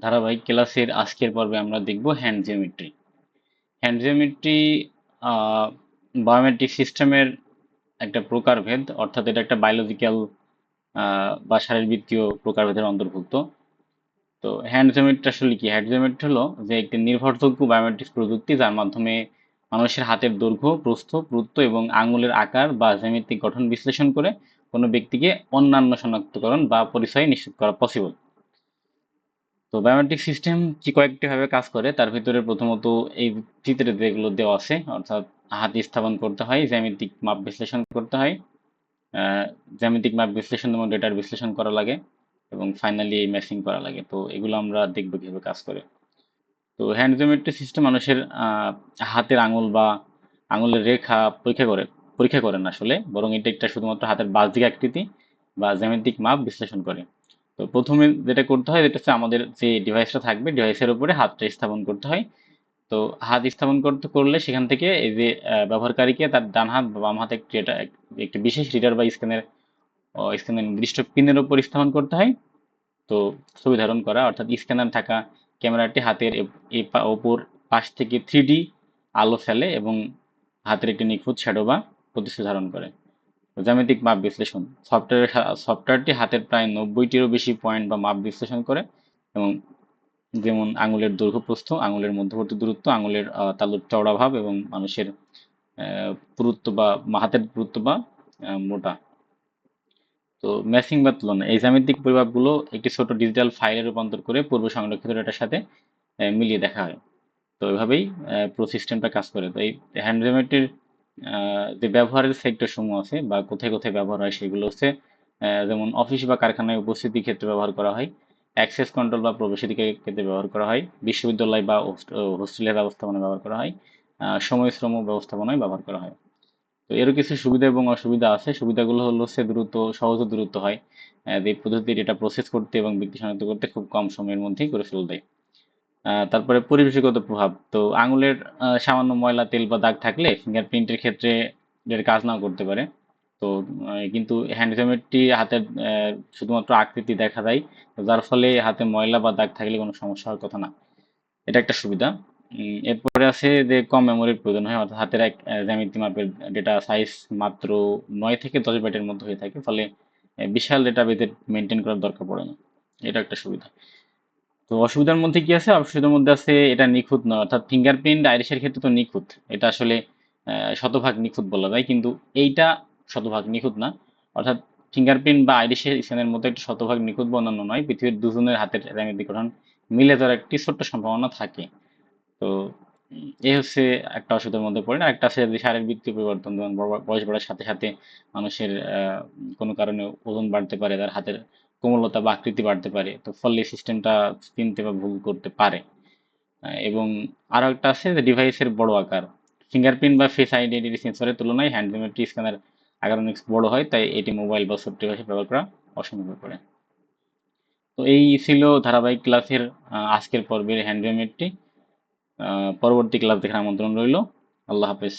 ধারাবাহিক ক্লাসের আজকের পর্বে আমরা দেখব hand geometry. Hand geometry biometric সিস্টেমের একটা প্রকারভেদ, অর্থাৎ এটা একটা বায়োলজিক্যাল বা শারীরবৃত্তীয় প্রকারভেদের অন্তর্ভুক্ত। তো হ্যান্ড জিওমেট্রি আসলে কি? হ্যান্ড জিওমেট্রি হলো যে একটি নির্ভরযোগ্য বায়োমেট্রিক প্রযুক্তি যার মাধ্যমে মানুষের হাতের দৈর্ঘ্য, প্রস্থ, পুরুত্ব এবং আঙুলের আকার বা জ্যামিতিক গঠন বিশ্লেষণ করে কোনো ব্যক্তিকে অন্যান্য শনাক্তকরণ বা পরিচয় নিশ্চিত করা পসিবল। তো বায়োমেট্রিক সিস্টেম কি কয়েকটি ভাবে কাজ করে, তার ভিতরে প্রথমত এই চিত্রে যেগুলো দেওয়া আছে, অর্থাৎ হাত স্থাপন করতে হয়, জ্যামিতিক মাপ বিশ্লেষণ করতে হয়, আহ, জ্যামিতিক মাপ বিশ্লেষণ এবং ডেটার বিশ্লেষণ করা লাগে, এবং ফাইনালি এই ম্যাচিং করা লাগে। তো এগুলো আমরা দেখবো কিভাবে কাজ করে। তো হ্যান্ড জিওমেট্রি সিস্টেম মানুষের হাতের আঙুল বা আঙুলের রেখা পরীক্ষা করে না আসলে, বরং এটা একটা শুধুমাত্র হাতের বাহ্যিক আকৃতি বা জ্যামিতিক মাপ বিশ্লেষণ করে। তো প্রথমে যেটা করতে হয়, যেটা হচ্ছে আমাদের যে ডিভাইসটা থাকবে, ডিভাইসের উপরে হাতটা স্থাপন করতে হয়। তো হাত স্থাপন করলে সেখান থেকে এই যে ব্যবহারকারীকে তার ডান হাত বা বাম হাতে একটি বিশেষ রিডার বা স্ক্যানের নির্দিষ্ট পিনের উপর স্থাপন করতে হয়। তো ছবি ধারণ করা, অর্থাৎ স্ক্যানার থাকা ক্যামেরাটি হাতের অপর পাশ থেকে 3D আলো ফেলে এবং হাতের একটি নিখুঁত শ্যাডো বা প্রতিচ্ছবি ধারণ করে। জ্যামিতিক মাপ বিশ্লেষণ, সফটওয়্যারটি হাতের প্রায় 90টিরও বেশি পয়েন্ট বা মাপ বিশ্লেষণ করে, এবং যেমন আঙুলের দৈর্ঘ্য, প্রস্থ, আঙুলের মধ্যবর্তী দূরত্ব, আঙুলের তালুর চওড়া ভাব এবং মানুষের পুরুত্ব বা হাতের পুরুত্ব বা মোটা। তো ম্যাচিং বা তুলনা, এই জ্যামিতিক পরিমাপগুলো একটি ছোট ডিজিটাল ফাইলে রূপান্তর করে পূর্ব সংরক্ষিত ডেটার সাথে মিলিয়ে দেখা হয়। তো এভাবেই পুরো সিস্টেমটা কাজ করে। তো এই হ্যান্ড জ্যামিতির যে ব্যবহারের সেক্টর সমূহ আছে বা কোথায় কোথায় ব্যবহার হয় সেগুলো হচ্ছে, যেমন অফিস বা কারখানায় উপস্থিতির ক্ষেত্রে ব্যবহার করা হয়, অ্যাক্সেস কন্ট্রোল বা প্রবেশাধিকারের ক্ষেত্রে ব্যবহার করা হয়, বিশ্ববিদ্যালয় বা হোস্টেলের ব্যবস্থাপনায় ব্যবহার করা হয়, সময় শ্রম ব্যবস্থাপনায় ব্যবহার করা হয়। তো এরও কিছু সুবিধা এবং অসুবিধা আছে। সুবিধাগুলো হলো হচ্ছে সহজে দ্রুত হয়। এই পদ্ধতি ডেটা প্রসেস করতে এবং ব্যক্তি শনাক্ত করতে খুব কম সময়ের মধ্যেই করে ফেলতে দেয়। তারপরে পরিবেশগত প্রভাব, তো আঙুলের সামান্য ময়লা, তেল বা দাগ থাকলে ফিঙ্গারপ্রিন্টের ক্ষেত্রে এর কাজ নাও করতে পারে। তো কিন্তু হ্যান্ড জ্যামিতি হাতের শুধুমাত্র আকৃতি দেখা যায়, তো যার ফলে হাতে ময়লা বা দাগ থাকলে কোনো সমস্যা হওয়ার কথা না। এটা একটা সুবিধা। এরপরে আছে যে কম মেমোরির প্রয়োজন হয়, অর্থাৎ হাতের এক জ্যামিতি মাপের ডেটা সাইজ মাত্র 9 থেকে 10 বাইটের মধ্যে হয়ে থাকে, ফলে বিশাল ডেটাবেজে মেনটেন করার দরকার পড়ে না। এটা একটা সুবিধা। তো অসুবিধার মধ্যে কি আছে? অসুবিধার মধ্যে আছে এটা নিখুঁত নয়, অর্থাৎ ফিঙ্গারপ্রিন্ট আইরিশের ক্ষেত্রে তো নিখুঁত, এটা আসলে শতভাগ নিখুঁত বলা যায়, কিন্তু এইটা শতভাগ নিখুঁত না। অর্থাৎ ফিঙ্গারপ্রিন্ট বা আইরিশের স্ক্যানের মতো একটা শতভাগ নিখুঁত বা অন্যান্য নয়, পৃথিবীর দুজনের হাতের জ্যামিতিক গঠন মিলে যাওয়ার একটি ছোট্ট সম্ভাবনা থাকে। তো এই হচ্ছে একটা অসুবিধার মধ্যে পড়ে। না একটা আছে যে শারীরবৃত্তীয় পরিবর্তন, যেমন বয়স বাড়ার সাথে সাথে মানুষের কোনো কারণে ওজন বাড়তে পারে, তার হাতের কোমলতা বা আকৃতি বাড়তে পারে, তো ফলে সিস্টেমটা চিনতে বা ভুল করতে পারে। এবং আরো একটা আছে যে ডিভাইসের বড় আকার, ফিঙ্গারপ্রিন্ট বা ফেস আইডেন্টিটি সেন্সরের তুলনায় হ্যান্ড জিওমেট্রি স্ক্যানার আকার অনেক বড় হয়, তাই এটি মোবাইল বা ছোট ডিভাইসে ব্যবহার করা অসম্ভব হয়ে পড়ে। তো এই ছিল ধারাবাহিক ক্লাসের আজকের পর্বের হ্যান্ড জিওমেট্রি। পরবর্তী ক্লাস দেখার আমন্ত্রণ রইল। আল্লাহ হাফেজ।